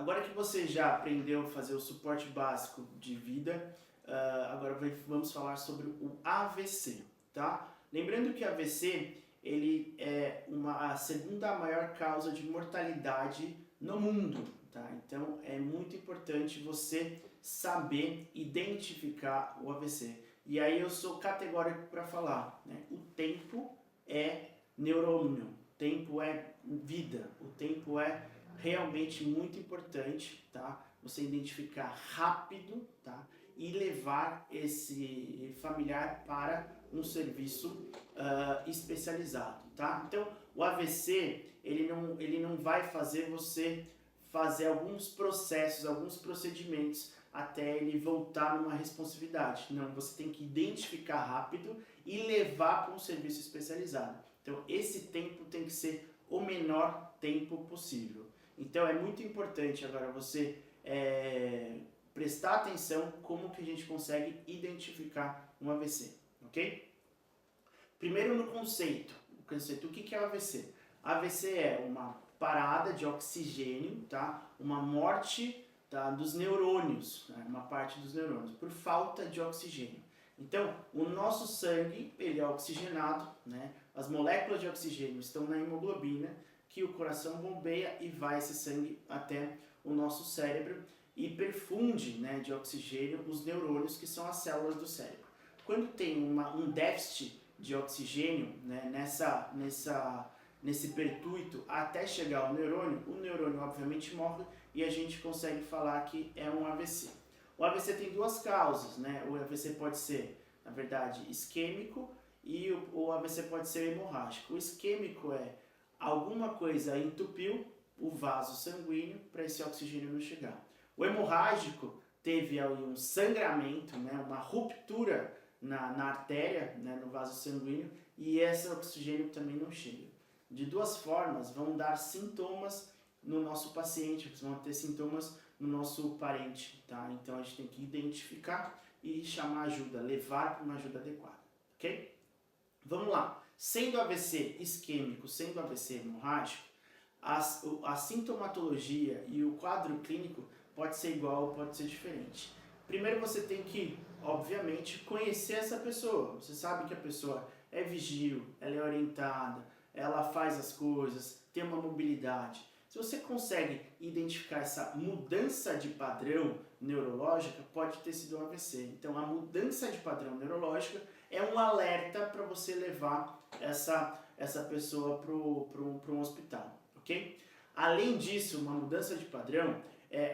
Agora que você já aprendeu a fazer o suporte básico de vida, agora vamos falar sobre o AVC, tá? Lembrando que o AVC ele é a segunda maior causa de mortalidade no mundo, tá? Então é muito importante você saber identificar o AVC. E aí eu sou categórico para falar, né? O tempo é neurônio, o tempo é vida, o tempo é realmente muito importante, tá? Você identificar rápido, tá? E levar esse familiar para um serviço especializado, tá? Então, o AVC, ele não vai fazer você fazer alguns processos, alguns procedimentos até ele voltar numa responsividade. Não, você tem que identificar rápido e levar para um serviço especializado. Então, esse tempo tem que ser o menor tempo possível. Então é muito importante agora você prestar atenção como que a gente consegue identificar um AVC, ok? Primeiro no conceito. O que é o AVC? AVC é uma parada de oxigênio, tá? Uma morte, tá? Dos neurônios, né? Uma parte dos neurônios, por falta de oxigênio. Então, o nosso sangue ele é oxigenado, né? As moléculas de oxigênio estão na hemoglobina, que o coração bombeia e vai esse sangue até o nosso cérebro e perfunde, né, de oxigênio os neurônios, que são as células do cérebro. Quando tem um déficit de oxigênio, né, nesse pertuito até chegar ao neurônio, o neurônio obviamente morre e a gente consegue falar que é um AVC. O AVC tem duas causas, né? O AVC pode ser, na verdade, isquêmico e o AVC pode ser hemorrágico. O isquêmico é alguma coisa entupiu o vaso sanguíneo para esse oxigênio não chegar. O hemorrágico teve aí um sangramento, né, uma ruptura na artéria, né, no vaso sanguíneo, e esse oxigênio também não chega. De duas formas, vão dar sintomas no nosso paciente, vão ter sintomas no nosso parente, tá? Então a gente tem que identificar e chamar ajuda, levar para uma ajuda adequada, ok? Vamos lá. Sendo AVC isquêmico, sendo AVC hemorrágico, a sintomatologia e o quadro clínico pode ser igual ou pode ser diferente. Primeiro você tem que, obviamente, conhecer essa pessoa. Você sabe que a pessoa é vigílio, ela é orientada, ela faz as coisas, tem uma mobilidade. Se você consegue identificar essa mudança de padrão neurológica, pode ter sido um AVC. Então, a mudança de padrão neurológica é um alerta para você levar essa pessoa para um hospital, ok? Além disso, uma mudança de padrão,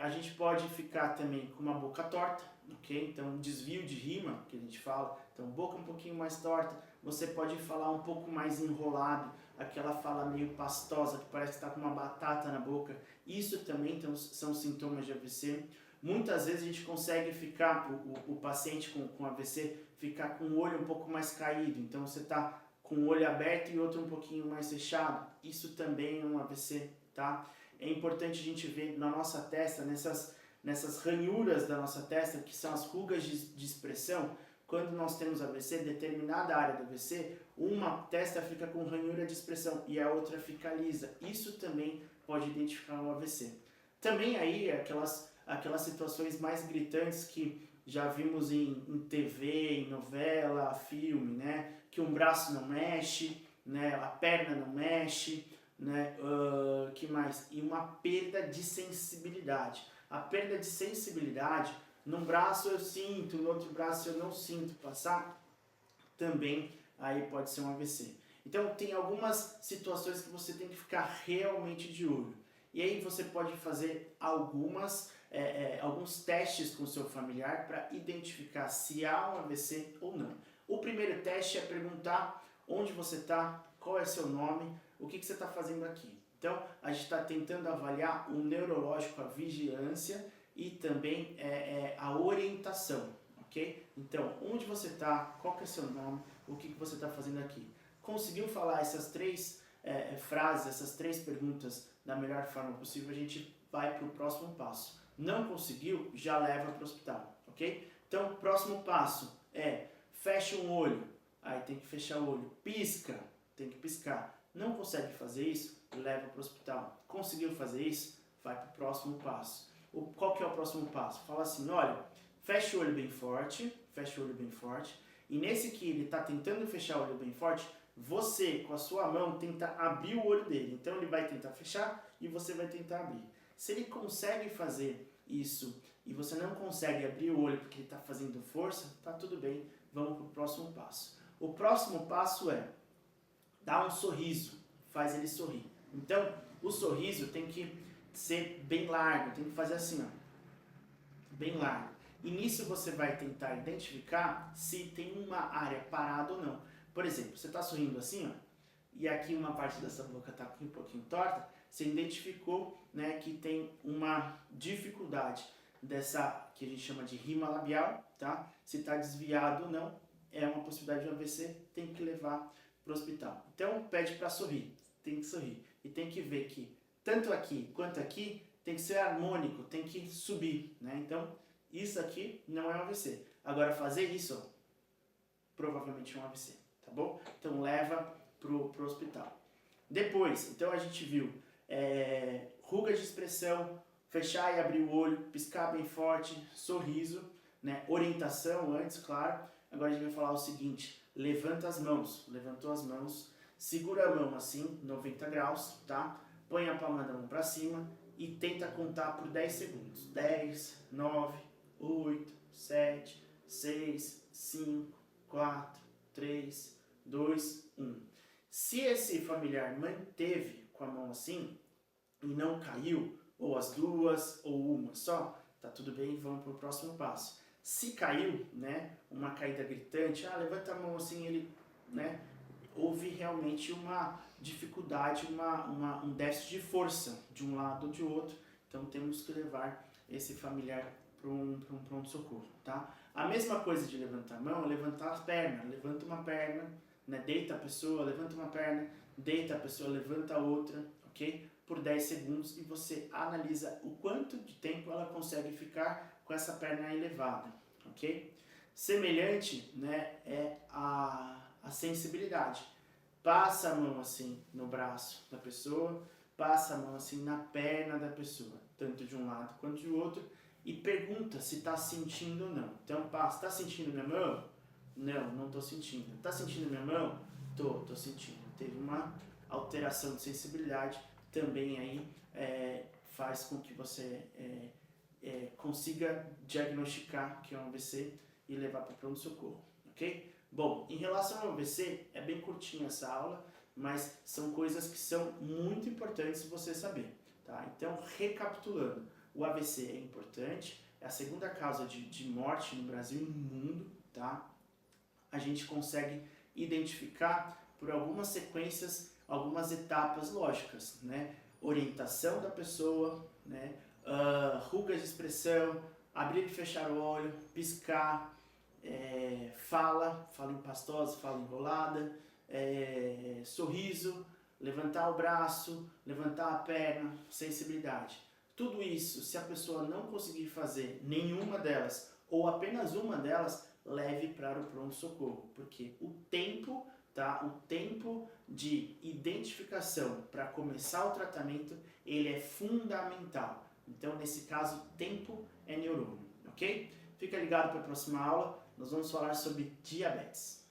a gente pode ficar também com uma boca torta, ok? Então, um desvio de rima, que a gente fala, então boca um pouquinho mais torta, você pode falar um pouco mais enrolado, aquela fala meio pastosa, que parece que está com uma batata na boca, isso também são sintomas de AVC. Muitas vezes a gente consegue ficar, o paciente com AVC, ficar com o olho um pouco mais caído, então você está com o olho aberto e outro um pouquinho mais fechado, isso também é um AVC, tá? É importante a gente ver na nossa testa, nessas ranhuras da nossa testa, que são as rugas de expressão. Quando nós temos AVC, determinada área do AVC, uma testa fica com ranhura de expressão e a outra fica lisa. Isso também pode identificar um AVC. Também aí aquelas situações mais gritantes que já vimos em TV, em novela, filme, né? Que um braço não mexe, né? A perna não mexe, né? Que mais? E uma perda de sensibilidade. A perda de sensibilidade, num braço eu sinto, no outro braço eu não sinto passar, também aí pode ser um AVC. Então tem algumas situações que você tem que ficar realmente de olho. E aí você pode fazer alguns testes com o seu familiar para identificar se há um AVC ou não. O primeiro teste é perguntar onde você está, qual é seu nome, o que você está fazendo aqui. Então, a gente está tentando avaliar o neurológico, a vigilância e também a orientação, ok? Então, onde você está, qual que é seu nome, o que você está fazendo aqui. Conseguiu falar essas três frases, essas três perguntas da melhor forma possível, a gente vai para o próximo passo. Não conseguiu, já leva para o hospital, ok? Então, o próximo passo é fecha um olho, aí tem que fechar o olho, pisca, tem que piscar. Não consegue fazer isso, leva para o hospital. Conseguiu fazer isso? vai para o próximo passo. Qual que é o próximo passo? Fala assim, olha, fecha o olho bem forte, e nesse que ele está tentando fechar o olho bem forte, você, com a sua mão, tenta abrir o olho dele. Então ele vai tentar fechar e você vai tentar abrir. Se ele consegue fazer isso e você não consegue abrir o olho porque ele está fazendo força, tá tudo bem, vamos para o próximo passo. O próximo passo é dar um sorriso, faz ele sorrir. Então, o sorriso tem que ser bem largo, tem que fazer assim, ó, bem largo. E nisso você vai tentar identificar se tem uma área parada ou não. Por exemplo, você está sorrindo assim, ó, e aqui uma parte dessa boca está um pouquinho torta, você identificou, né, que tem uma dificuldade dessa, que a gente chama de rima labial, tá? Se está desviado ou não, é uma possibilidade de um AVC, tem que levar para o hospital. Então, pede para sorrir, tem que sorrir. E tem que ver que, tanto aqui quanto aqui, tem que ser harmônico, tem que subir, né? Então, isso aqui não é um AVC. Agora, fazer isso, ó, provavelmente é um AVC, tá bom? Então, leva pro hospital. Depois, então a gente viu rugas de expressão, fechar e abrir o olho, piscar bem forte, sorriso, né? Orientação antes, claro. Agora a gente vai falar o seguinte, levanta as mãos, levantou as mãos, segura a mão assim, 90 graus, tá? Põe a palma da mão para cima e tenta contar por 10 segundos. 10, 9, 8, 7, 6, 5, 4, 3, 2, 1. Se esse familiar manteve com a mão assim e não caiu, ou as duas, ou uma só, tá tudo bem, vamos para o próximo passo. Se caiu, né, uma caída gritante, levanta a mão assim, ele, né, houve realmente uma dificuldade, um déficit de força de um lado ou de outro, então temos que levar esse familiar para um pronto-socorro, tá? A mesma coisa de levantar a mão é levantar as pernas, levanta uma perna, né, deita a pessoa, levanta uma perna, deita a pessoa, levanta a outra, ok? Por 10 segundos e você analisa o quanto de tempo ela consegue ficar com essa perna elevada, ok? Semelhante, né, é a sensibilidade. Passa a mão assim no braço da pessoa, passa a mão assim na perna da pessoa, tanto de um lado quanto do outro, e pergunta se está sentindo ou não. Então passa, está sentindo minha mão? Não, não estou sentindo. Está sentindo minha mão? Tô sentindo. Teve uma alteração de sensibilidade, também aí faz com que você consiga diagnosticar que é um AVC e levar para o pronto-socorro, ok? Bom, em relação ao AVC, é bem curtinha essa aula, mas são coisas que são muito importantes você saber, tá? Então, recapitulando, o AVC é importante, é a segunda causa de morte no Brasil e no mundo, tá? A gente consegue identificar por algumas sequências, algumas etapas lógicas, né? Orientação da pessoa, né? Rugas de expressão, abrir e fechar o olho, piscar, fala empastosa, fala enrolada, sorriso, levantar o braço, levantar a perna, sensibilidade. Tudo isso, se a pessoa não conseguir fazer nenhuma delas ou apenas uma delas, leve para o pronto-socorro, porque o tempo, tá? O tempo de identificação para começar o tratamento, ele é fundamental. Então, nesse caso, tempo é neurônio, ok? Fica ligado para a próxima aula, nós vamos falar sobre diabetes.